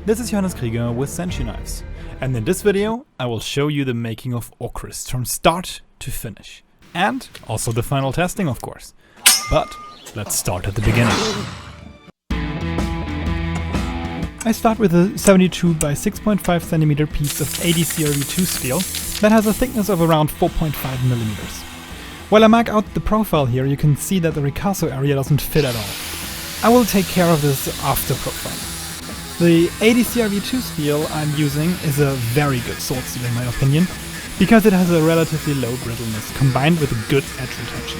This is Johannes Krieger with senshi-knives, and in this video I will show you the making of Orcrist from start to finish. And also the final testing, of course. But let's start at the beginning. I start with a 72 by 6.5 cm piece of ADCRV2 steel that has a thickness of around 4.5 mm. While I mark out the profile here, you can see that the ricasso area doesn't fit at all. I will take care of this after profiling. The ADCRV2 steel I'm using is a very good sword steel in my opinion, because it has a relatively low brittleness combined with a good edge retention.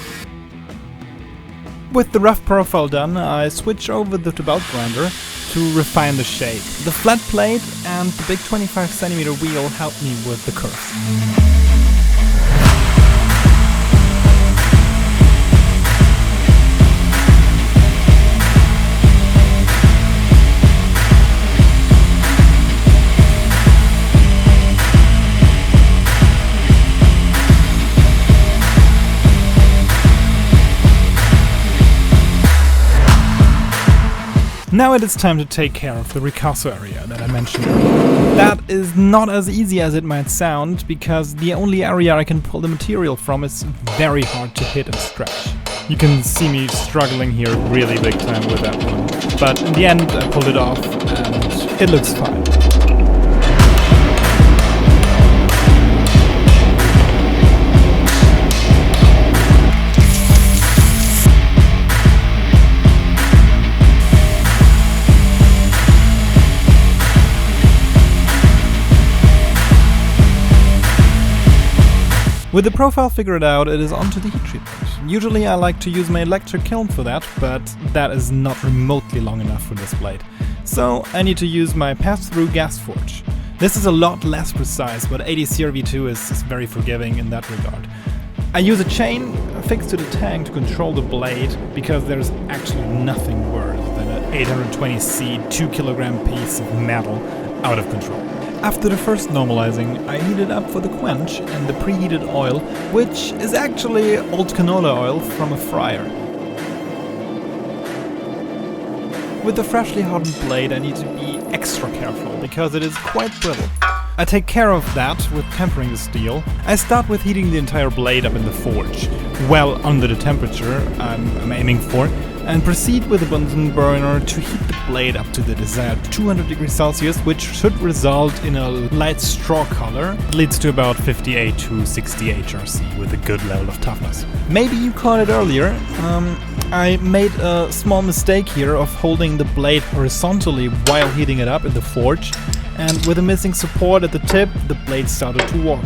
With the rough profile done, I switch over to belt grinder to refine the shape. The flat plate and the big 25 cm wheel help me with the curves. Now it is time to take care of the ricasso area that I mentioned earlier. That is not as easy as it might sound, because the only area I can pull the material from is very hard to hit and stretch. You can see me struggling here really big time with that one, but in the end I pulled it off and it looks fine. With the profile figured out, it is on to the heat treatment. Usually I like to use my electric kiln for that, but that is not remotely long enough for this blade. So I need to use my pass-through gas forge. This is a lot less precise, but ADCRV2 is very forgiving in that regard. I use a chain fixed to the tank to control the blade, because there's actually nothing worse than an 820C 2 kg piece of metal out of control. After the first normalizing, I heated up for the quench and the preheated oil, which is actually old canola oil from a fryer. With the freshly hardened blade I need to be extra careful, because it is quite brittle. I take care of that with tempering the steel. I start with heating the entire blade up in the forge, well under the temperature I'm aiming for, and proceed with a Bunsen burner to heat the blade up to the desired 200 degrees Celsius, which should result in a light straw color. It leads to about 58 to 60 HRC with a good level of toughness. Maybe you caught it earlier, I made a small mistake here of holding the blade horizontally while heating it up in the forge, and with a missing support at the tip, the blade started to warp.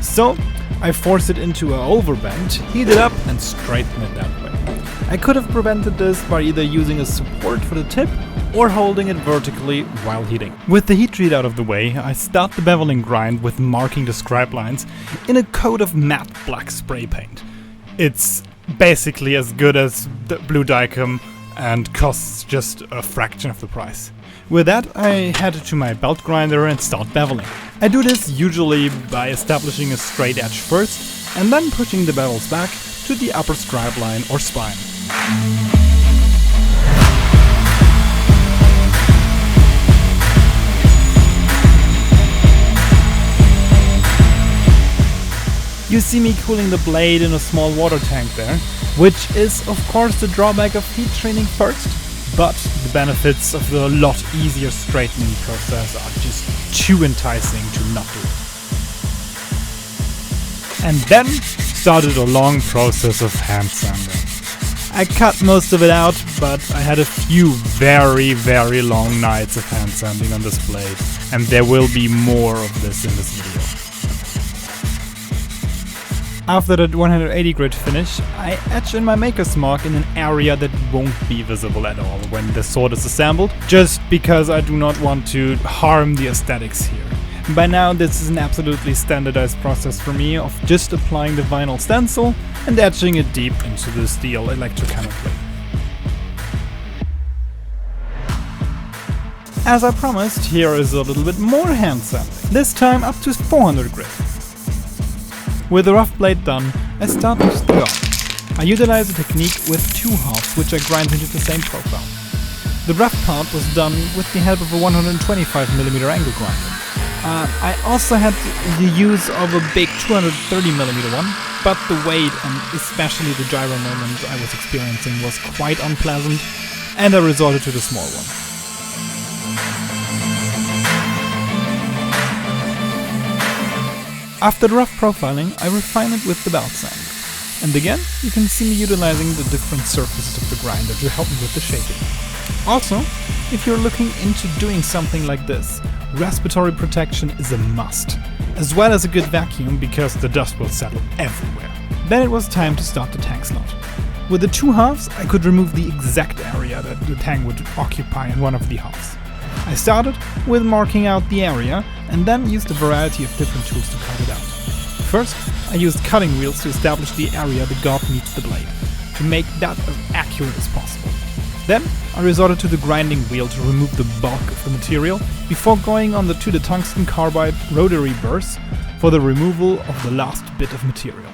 So I forced it into an overbend, heat it up and straighten it that way. I could have prevented this by either using a support for the tip or holding it vertically while heating. With the heat treat out of the way, I start the beveling grind with marking the scribe lines in a coat of matte black spray paint. It's basically as good as the blue Dicom and costs just a fraction of the price. With that, I head to my belt grinder and start beveling. I do this usually by establishing a straight edge first and then pushing the bevels back to the upper scribe line or spine. You see me cooling the blade in a small water tank there, which is of course the drawback of heat treating first, but the benefits of the lot easier straightening process are just too enticing to not do. And then started a long process of hand sanding. I cut most of it out, but I had a few very long nights of hand sanding on this blade, and there will be more of this in this video. After that 180 grit finish, I etch in my maker's mark in an area that won't be visible at all when the sword is assembled, just because I do not want to harm the aesthetics here. By now this is an absolutely standardized process for me of just applying the vinyl stencil and etching it deep into the steel electrochemically. As I promised, here is a little bit more hand sanding, this time up to 400 grit. With the rough blade done, I start with the guard. I utilize a technique with two halves which I grind into the same profile. The rough part was done with the help of a 125mm angle grinder. I also had the use of a big 230mm one, but the weight and especially the gyro moment I was experiencing was quite unpleasant, and I resorted to the small one. After the rough profiling, I refined it with the belt sander. And again, you can see me utilizing the different surfaces of the grinder to help me with the shaping. Also, if you're looking into doing something like this, respiratory protection is a must, as well as a good vacuum because the dust will settle everywhere. Then it was time to start the tank slot. With the two halves, I could remove the exact area that the tank would occupy in one of the halves. I started with marking out the area and then used a variety of different tools to cut it out. First, I used cutting wheels to establish the area the god meets the blade, to make that as accurate as possible. Then, I resorted to the grinding wheel to remove the bulk of the material before going on to the tungsten carbide rotary burrs for the removal of the last bit of material.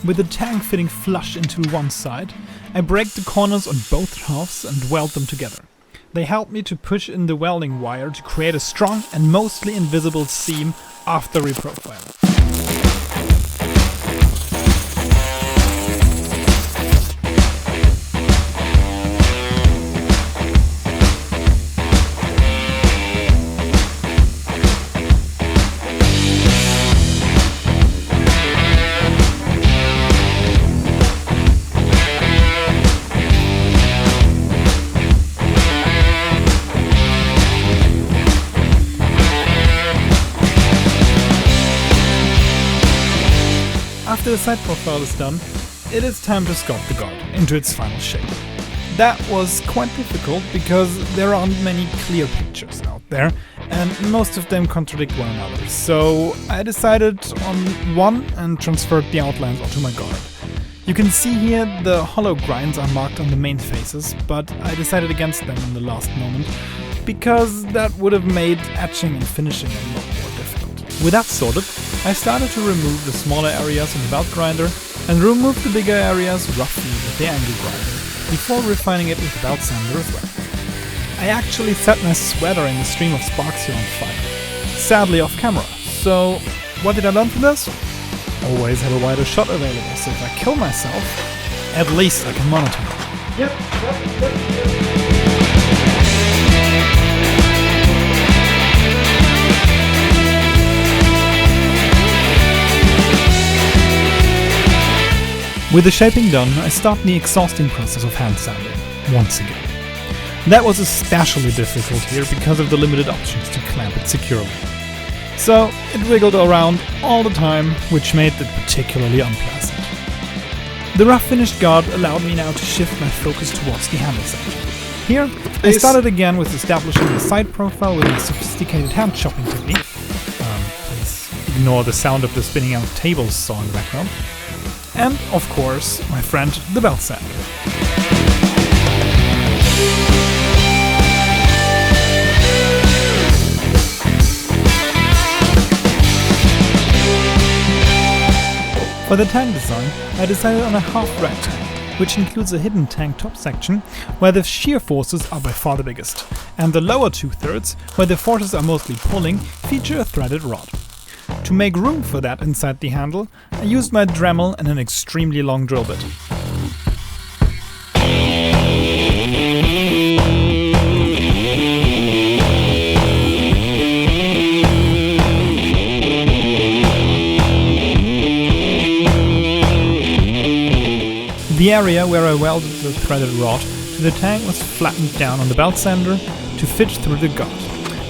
With the tank fitting flush into one side, I break the corners on both halves and weld them together. They help me to push in the welding wire to create a strong and mostly invisible seam after reprofiling. After the side profile is done, it is time to sculpt the guard into its final shape. That was quite difficult because there aren't many clear pictures out there, and most of them contradict one another. So I decided on one and transferred the outlines onto my guard. You can see here the hollow grinds are marked on the main faces, but I decided against them in the last moment because that would have made etching and finishing a lot more difficult. With that sorted, I started to remove the smaller areas in the belt grinder and remove the bigger areas roughly with the angle grinder, before refining it with the belt sander as well. I actually set my sweater in a stream of sparks here on fire, sadly off camera. So what did I learn from this? Always have a wider shot available, so if I kill myself, at least I can monitor it. Yep. With the shaping done, I start the exhausting process of hand sanding, once again. That was especially difficult here because of the limited options to clamp it securely. So it wiggled around all the time, which made it particularly unpleasant. The rough finished guard allowed me now to shift my focus towards the handle section. Here, I started again with establishing the side profile with a sophisticated hand chopping technique. Please ignore the sound of the spinning out tables saw in the background. And, of course, my friend, the belt sander. For the tank design, I decided on a half-rack tank, which includes a hidden tank top section, where the shear forces are by far the biggest, and the lower two-thirds, where the forces are mostly pulling, feature a threaded rod. To make room for that inside the handle, I used my Dremel and an extremely long drill bit. The area where I welded the threaded rod to the tank was flattened down on the belt sander to fit through the gut,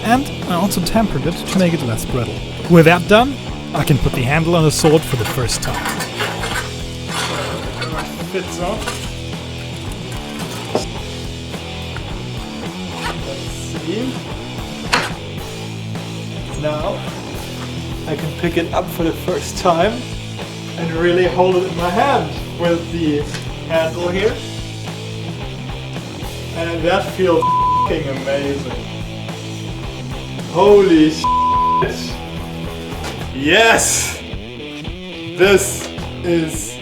and I also tempered it to make it less brittle. With that done, I can put the handle on the sword for the first time. Fits on. Let's see. Now I can pick it up for the first time and really hold it in my hand with the handle here. And that feels f***ing amazing. Holy shit! Yes! This is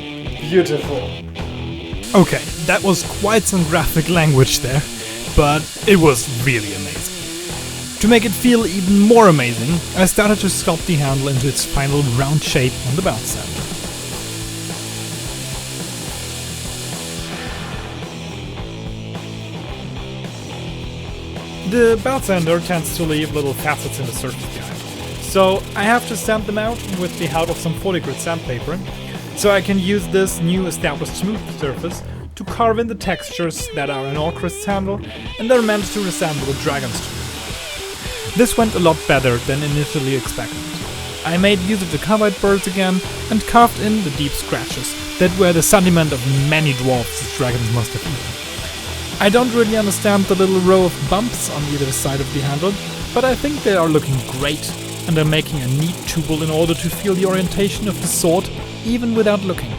beautiful. Okay, That was quite some graphic language there, but it was really amazing. To make it feel even more amazing, I started to sculpt the handle into its final round shape on the belt sander. The belt sander tends to leave little facets in the surface behind, so I have to sand them out with the help of some 40 grit sandpaper, so I can use this new established smooth surface to carve in the textures that are in Orcrist's handle and are meant to resemble a dragon's tooth. This went a lot better than initially expected. I made use of the carbide burrs again and carved in the deep scratches that were the sediment of many dwarfs the dragons must have eaten. I don't really understand the little row of bumps on either side of the handle, but I think they are looking great and are making a neat tool in order to feel the orientation of the sword even without looking.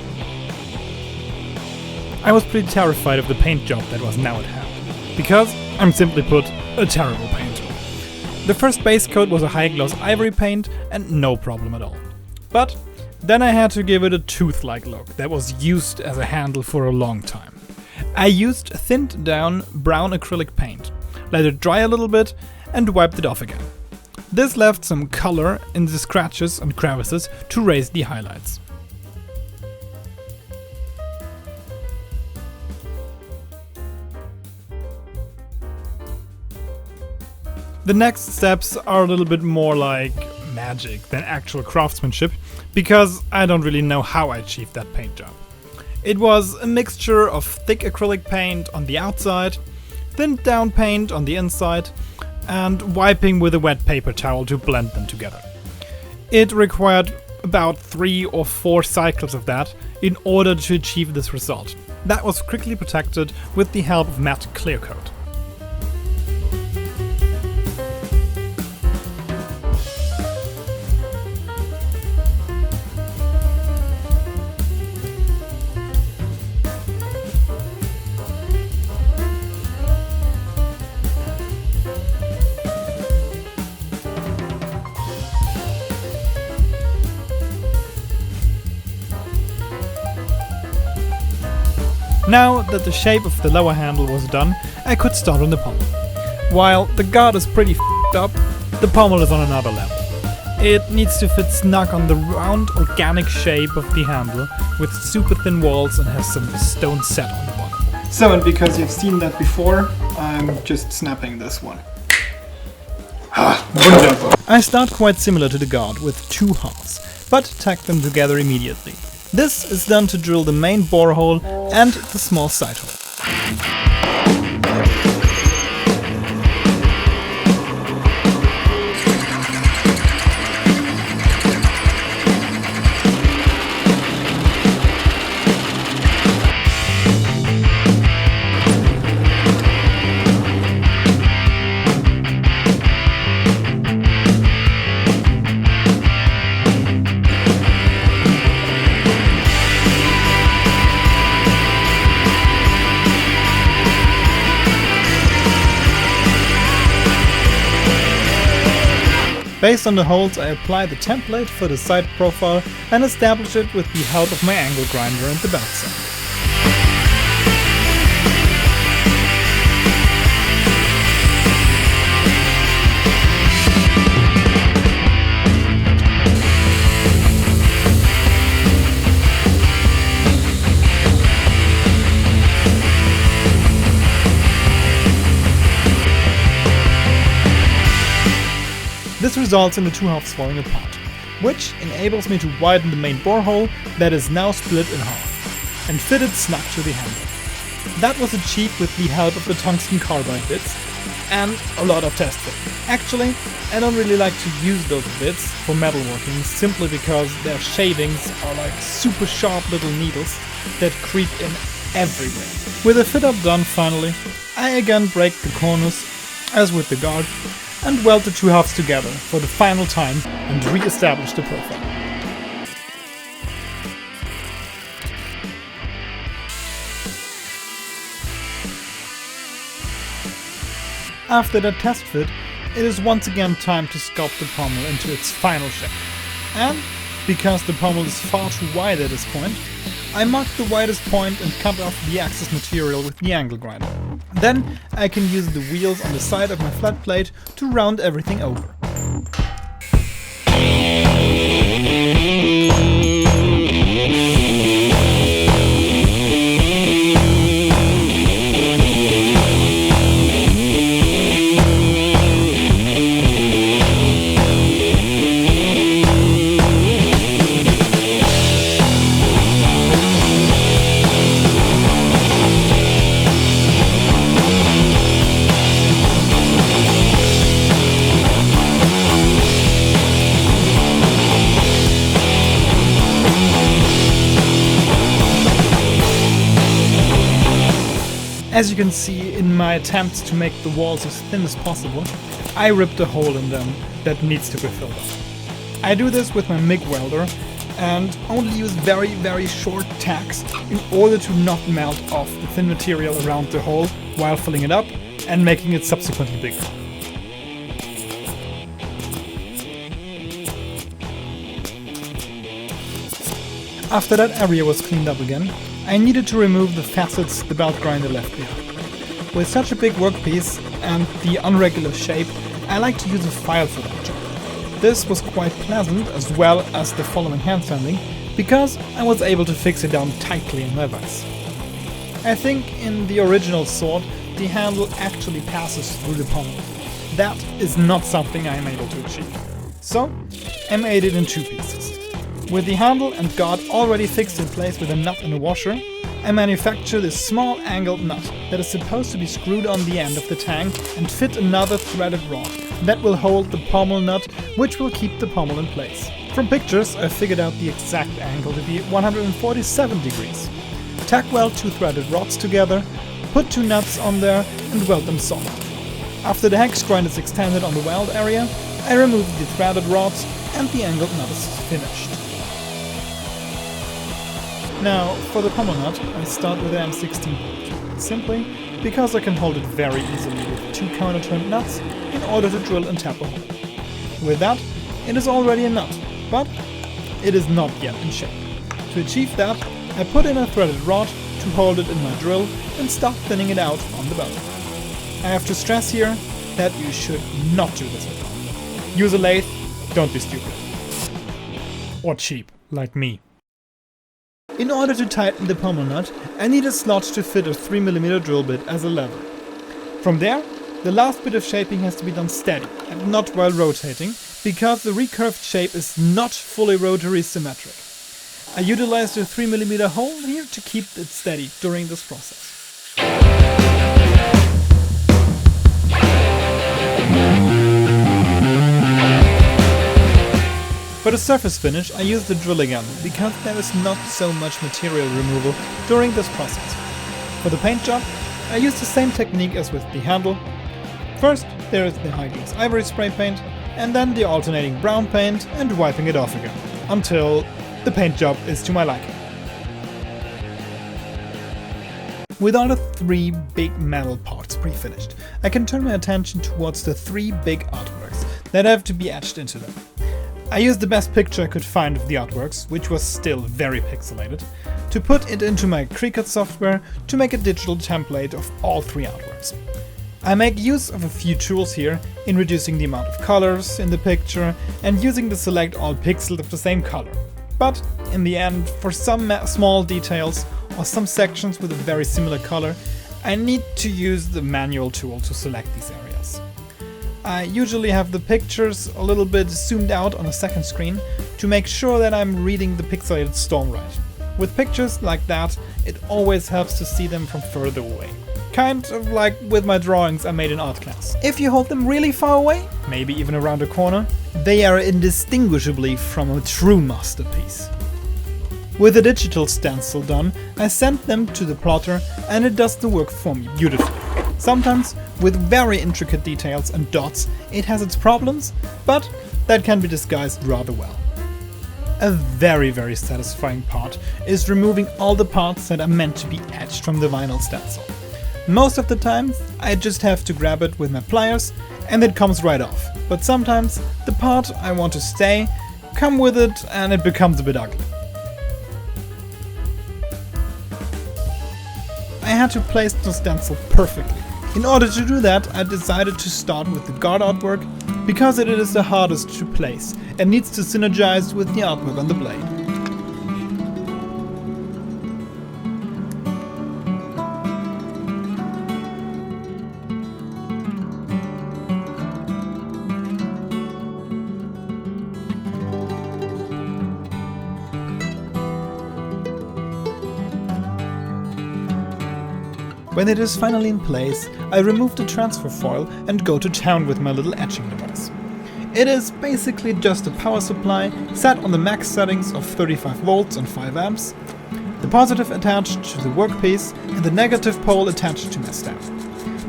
I was pretty terrified of the paint job that was now at hand, because I'm simply put a terrible painter. The first base coat was a high gloss ivory paint and no problem at all. But then I had to give it a tooth-like look that was used as a handle for a long time. I used thinned down brown acrylic paint, let it dry a little bit and wiped it off again. This left some color in the scratches and crevices to raise the highlights. The next steps are a little bit more like magic than actual craftsmanship, because I don't really know how I achieved that paint job. It was a mixture of thick acrylic paint on the outside, thinned down paint on the inside, and wiping with a wet paper towel to blend them together. It required about 3 or 4 cycles of that in order to achieve this result. That was quickly protected with the help of matte clear coat. Now that the shape of the lower handle was done, I could start on the pommel. While the guard is pretty f***ed up, the pommel is on another level. It needs to fit snug on the round, organic shape of the handle with super thin walls and has some stone set on the bottom. So, and because you've seen that before, I'm just snapping this one. Wonderful! I start quite similar to the guard with 2 halves, but tack them together immediately. This is done to drill the main borehole and the small side hole. Based on the holes, I apply the template for the side profile and establish it with the help of my angle grinder and the belt sander. This results in the 2 halves falling apart, which enables me to widen the main borehole that is now split in half, and fit it snug to the handle. That was achieved with the help of the tungsten carbide bits and a lot of test fit. Actually, I don't really like to use those bits for metalworking simply because their shavings are like super sharp little needles that creep in everywhere. With the fit up done finally, I again break the corners, as with the guard, and weld the 2 halves together for the final time and re-establish the profile. After that test fit, it is once again time to sculpt the pommel into its final shape. And because the pommel is far too wide at this point, I mark the widest point and cut off the excess material with the angle grinder. Then I can use the wheels on the side of my flat plate to round everything over. As you can see, in my attempts to make the walls as thin as possible, I ripped a hole in them that needs to be filled up. I do this with my MIG welder and only use very short tacks in order to not melt off the thin material around the hole while filling it up and making it subsequently bigger. After that area was cleaned up again, I needed to remove the facets the belt grinder left behind. With such a big workpiece and the unregular shape, I like to use a file for that job. This was quite pleasant as well as the following hand sanding, because I was able to fix it down tightly in my vise. I think in the original sword, the handle actually passes through the pommel. That is not something I am able to achieve. So, I made it in two pieces. With the handle and guard already fixed in place with a nut and a washer, I manufactured a small angled nut that is supposed to be screwed on the end of the tank and fit another threaded rod that will hold the pommel nut, which will keep the pommel in place. From pictures, I figured out the exact angle to be 147 degrees. Tack weld two threaded rods together, put two nuts on there and weld them solid. After the hex grind is extended on the weld area, I remove the threaded rods and the angled nut is finished. Now, for the pommel nut, I start with an M16 bolt, simply because I can hold it very easily with two counter-turned nuts in order to drill and tap a hole. With that, it is already a nut, but it is not yet in shape. To achieve that, I put in a threaded rod to hold it in my drill and start thinning it out on the belt. I have to stress here that you should not do this at home. Use a lathe, don't be stupid. Or cheap, like me. In order to tighten the pommel nut, I need a slot to fit a 3mm drill bit as a lever. From there, the last bit of shaping has to be done steady and not while rotating, because the recurved shape is not fully rotary symmetric. I utilized a 3mm hole here to keep it steady during this process. For the surface finish, I use the drill again, because there is not so much material removal during this process. For the paint job, I use the same technique as with the handle. First, there is the high gloss ivory spray paint, and then the alternating brown paint and wiping it off again, until the paint job is to my liking. With all the three big metal parts pre-finished, I can turn my attention towards the three big artworks that have to be etched into them. I used the best picture I could find of the artworks, which was still very pixelated, to put it into my Cricut software to make a digital template of all three artworks. I make use of a few tools here in reducing the amount of colors in the picture and using the select all pixels of the same color. But in the end, for some small details or some sections with a very similar color, I need to use the manual tool to select these areas. I usually have the pictures a little bit zoomed out on a second screen to make sure that I'm reading the pixelated storm right. With pictures like that, it always helps to see them from further away. Kind of like with my drawings I made in art class. If you hold them really far away, maybe even around a corner, they are indistinguishably from a true masterpiece. With the digital stencil done, I sent them to the plotter and it does the work for me beautifully. Sometimes, with very intricate details and dots, it has its problems, but that can be disguised rather well. A very satisfying part is removing all the parts that are meant to be etched from the vinyl stencil. Most of the time, I just have to grab it with my pliers and it comes right off, but sometimes the part I want to stay come with it and it becomes a bit ugly. had to place the stencil perfectly. In order to do that, I decided to start with the guard artwork, because it is the hardest to place and needs to synergize with the artwork on the blade. When it is finally in place, I remove the transfer foil and go to town with my little etching device. It is basically just a power supply set on the max settings of 35 volts and 5 amps, the positive attached to the workpiece and the negative pole attached to my stamp.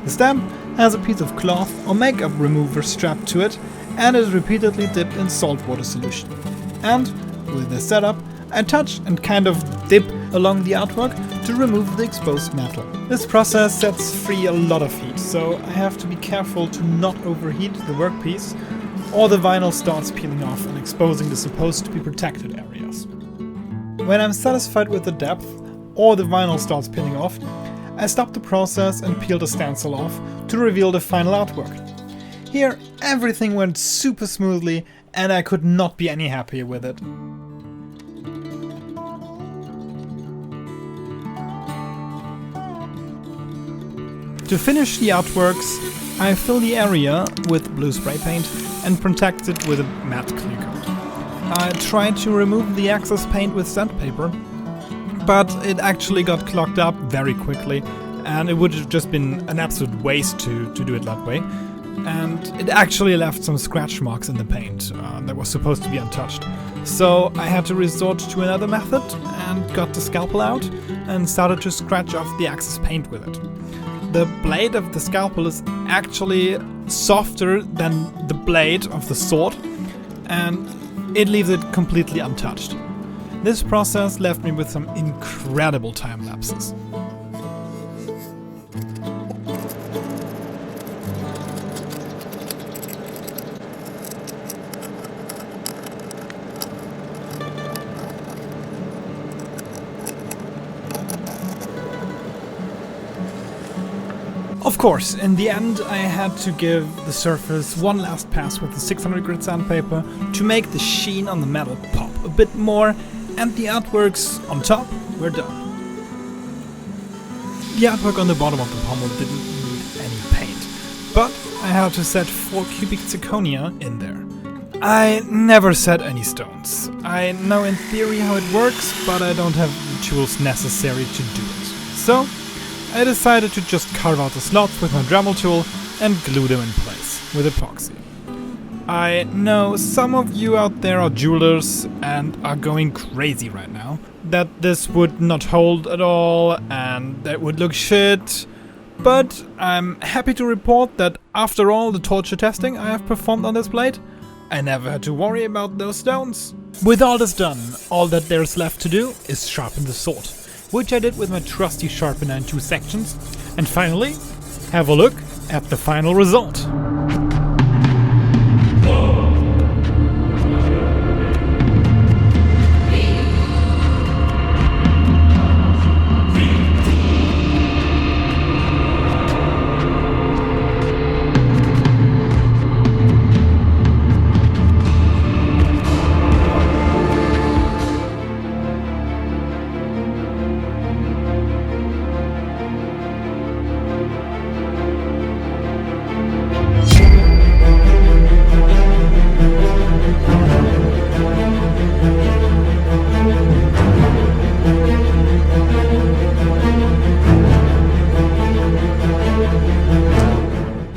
The stamp has a piece of cloth or makeup remover strapped to it and is repeatedly dipped in saltwater solution. And with this setup, I touch and kind of dip along the artwork to remove the exposed metal. This process sets free a lot of heat, so I have to be careful to not overheat the workpiece, or the vinyl starts peeling off and exposing the supposed to be protected areas. When I'm satisfied with the depth, or the vinyl starts peeling off, I stop the process and peel the stencil off to reveal the final artwork. Here everything went super smoothly and I could not be any happier with it. To finish the artworks, I fill the area with blue spray paint and protect it with a matte clear coat. I tried to remove the excess paint with sandpaper, but it actually got clogged up very quickly and it would have just been an absolute waste to do it that way. And it actually left some scratch marks in the paint that was supposed to be untouched. So I had to resort to another method and got the scalpel out and started to scratch off the excess paint with it. The blade of the scalpel is actually softer than the blade of the sword, and it leaves it completely untouched. This process left me with some incredible time lapses. Of course, in the end I had to give the surface one last pass with the 600 grit sandpaper to make the sheen on the metal pop a bit more, and the artworks on top were done. The artwork on the bottom of the pommel didn't need any paint, but I had to set 4 cubic zirconia in there. I never set any stones. I know in theory how it works, but I don't have the tools necessary to do it. So I decided to just carve out the slots with my Dremel tool and glue them in place with epoxy. I know some of you out there are jewelers and are going crazy right now that this would not hold at all and that would look shit, but I'm happy to report that after all the torture testing I have performed on this blade, I never had to worry about those stones. With all this done, all that there's left to do is sharpen the sword, which I did with my trusty sharpener in 2 sections, and finally, have a look at the final result.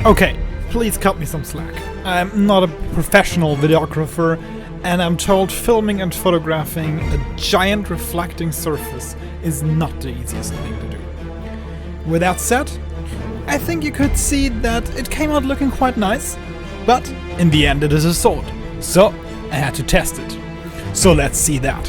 Okay, please cut me some slack. I'm not a professional videographer, and I'm told filming and photographing a giant reflecting surface is not the easiest thing to do. With that said, I think you could see that it came out looking quite nice, but in the end it is a sword, so I had to test it. So let's see that.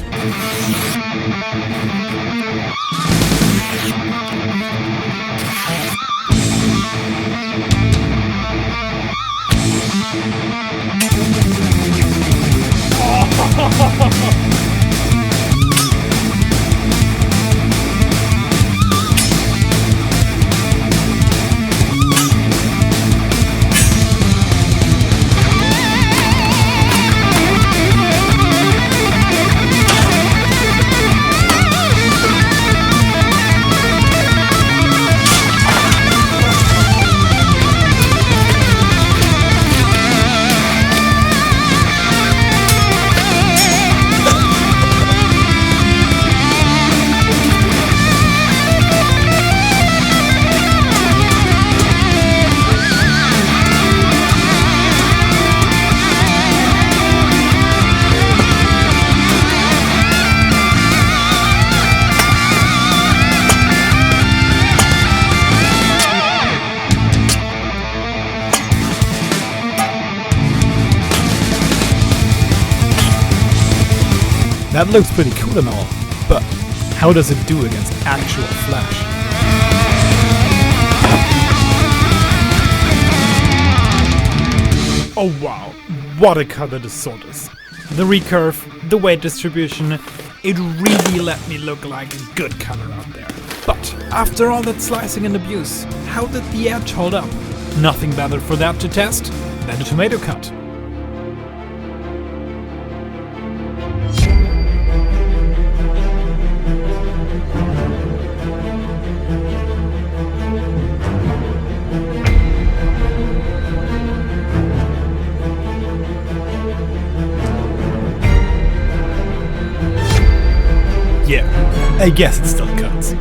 That looks pretty cool and all, but how does it do against actual flesh? Oh wow, what a color this sword is. The recurve, the weight distribution, it really let me look like a good color out there. But after all that slicing and abuse, how did the edge hold up? Nothing better for that to test than a tomato cut. Yeah, I guess it still cuts.